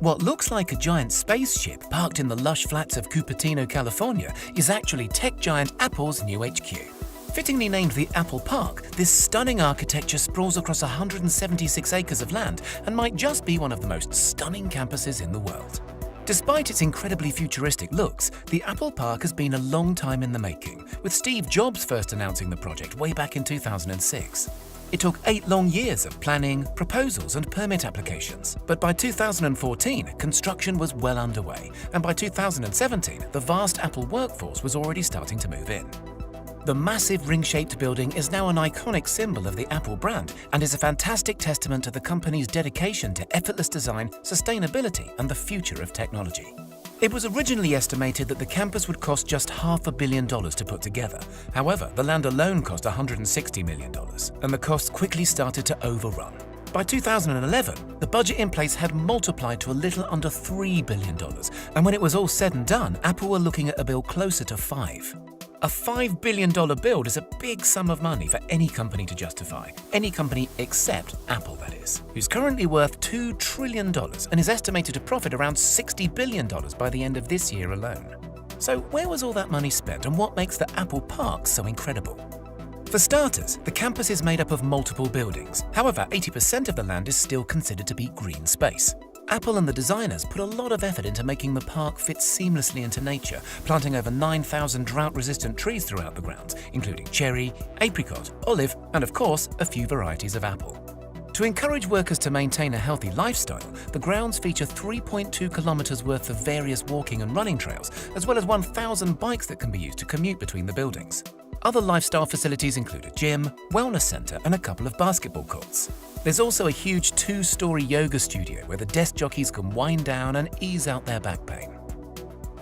What looks like a giant spaceship parked in the lush flats of Cupertino, California, is actually tech giant Apple's new HQ. Fittingly named the Apple Park, this stunning architecture sprawls across 176 acres of land and might just be one of the most stunning campuses in the world. Despite its incredibly futuristic looks, the Apple Park has been a long time in the making, with Steve Jobs first announcing the project way back in 2006. It took 8 long years of planning, proposals and permit applications, but by 2014, construction was well underway, and by 2017, the vast Apple workforce was already starting to move in. The massive ring-shaped building is now an iconic symbol of the Apple brand and is a fantastic testament to the company's dedication to effortless design, sustainability, and the future of technology. It was originally estimated that the campus would cost just $500 million to put together. However, the land alone cost $160 million, and the costs quickly started to overrun. By 2011, the budget in place had multiplied to a little under $3 billion, and when it was all said and done, Apple were looking at a bill closer to $5. A $5 billion build is a big sum of money for any company to justify. Any company except Apple, that is, who's currently worth $2 trillion and is estimated to profit around $60 billion by the end of this year alone. So where was all that money spent, and what makes the Apple Park so incredible? For starters, the campus is made up of multiple buildings. However, 80% of the land is still considered to be green space. Apple and the designers put a lot of effort into making the park fit seamlessly into nature, planting over 9,000 drought-resistant trees throughout the grounds, including cherry, apricot, olive, and of course, a few varieties of apple. To encourage workers to maintain a healthy lifestyle, the grounds feature 3.2 kilometers worth of various walking and running trails, as well as 1,000 bikes that can be used to commute between the buildings. Other lifestyle facilities include a gym, wellness center, and a couple of basketball courts. There's also a huge 2-story yoga studio where the desk jockeys can wind down and ease out their back pain.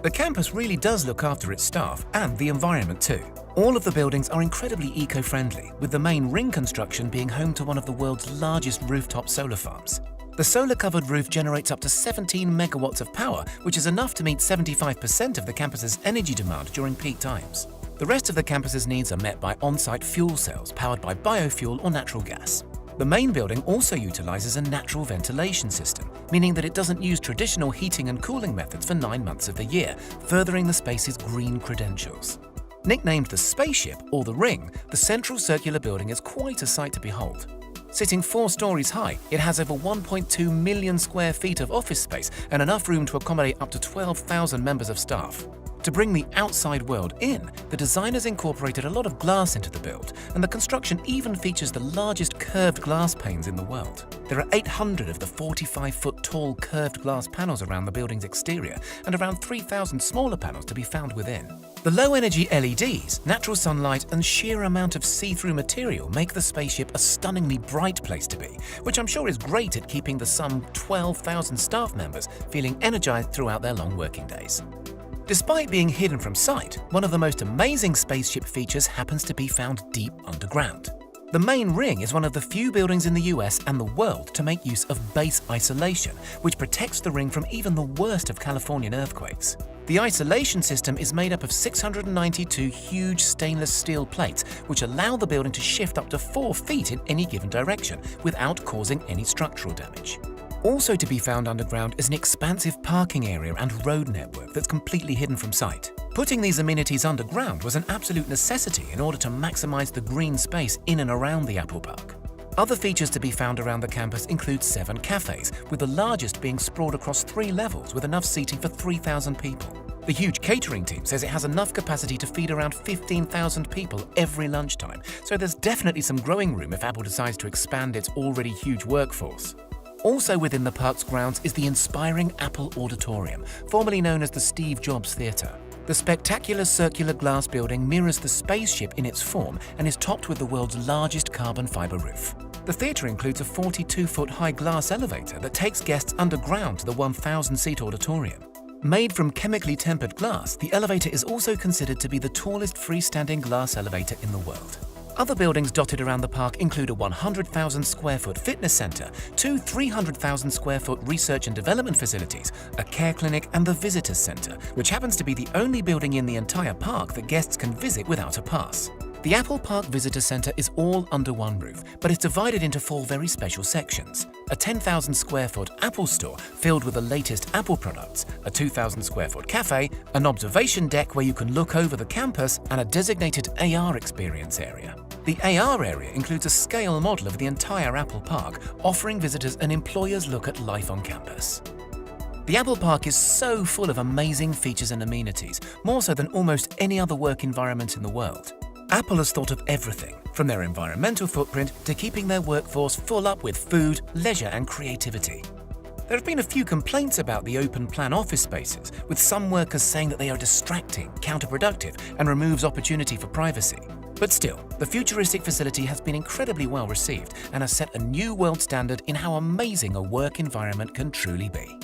The campus really does look after its staff and the environment too. All of the buildings are incredibly eco-friendly, with the main ring construction being home to one of the world's largest rooftop solar farms. The solar-covered roof generates up to 17 megawatts of power, which is enough to meet 75% of the campus's energy demand during peak times. The rest of the campus's needs are met by on-site fuel cells powered by biofuel or natural gas. The main building also utilizes a natural ventilation system, meaning that it doesn't use traditional heating and cooling methods for 9 months of the year, furthering the space's green credentials. Nicknamed the Spaceship or the Ring, the central circular building is quite a sight to behold. Sitting 4 stories high, it has over 1.2 million square feet of office space and enough room to accommodate up to 12,000 members of staff. To bring the outside world in, the designers incorporated a lot of glass into the build, and the construction even features the largest curved glass panes in the world. There are 800 of the 45-foot tall curved glass panels around the building's exterior, and around 3,000 smaller panels to be found within. The low-energy LEDs, natural sunlight, and sheer amount of see-through material make the spaceship a stunningly bright place to be, which I'm sure is great at keeping the some 12,000 staff members feeling energized throughout their long working days. Despite being hidden from sight, one of the most amazing spaceship features happens to be found deep underground. The main ring is one of the few buildings in the US and the world to make use of base isolation, which protects the ring from even the worst of Californian earthquakes. The isolation system is made up of 692 huge stainless steel plates, which allow the building to shift up to 4 feet in any given direction without causing any structural damage. Also to be found underground is an expansive parking area and road network that's completely hidden from sight. Putting these amenities underground was an absolute necessity in order to maximize the green space in and around the Apple Park. Other features to be found around the campus include 7 cafes, with the largest being sprawled across 3 levels with enough seating for 3,000 people. The huge catering team says it has enough capacity to feed around 15,000 people every lunchtime, so there's definitely some growing room if Apple decides to expand its already huge workforce. Also within the park's grounds is the inspiring Apple Auditorium, formerly known as the Steve Jobs Theater. The spectacular circular glass building mirrors the spaceship in its form and is topped with the world's largest carbon fiber roof. The theater includes a 42-foot high glass elevator that takes guests underground to the 1,000-seat auditorium. Made from chemically tempered glass, the elevator is also considered to be the tallest freestanding glass elevator in the world. Other buildings dotted around the park include a 100,000 square foot fitness center, 2 300,000 square foot research and development facilities, a care clinic, and the visitors center, which happens to be the only building in the entire park that guests can visit without a pass. The Apple Park Visitor Centre is all under one roof, but it's divided into 4 very special sections. A 10,000 square foot Apple store filled with the latest Apple products, a 2,000 square foot cafe, an observation deck where you can look over the campus, and a designated AR experience area. The AR area includes a scale model of the entire Apple Park, offering visitors an employer's look at life on campus. The Apple Park is so full of amazing features and amenities, more so than almost any other work environment in the world. Apple has thought of everything, from their environmental footprint to keeping their workforce full up with food, leisure and creativity. There have been a few complaints about the open-plan office spaces, with some workers saying that they are distracting, counterproductive and removes opportunity for privacy. But still, the futuristic facility has been incredibly well received and has set a new world standard in how amazing a work environment can truly be.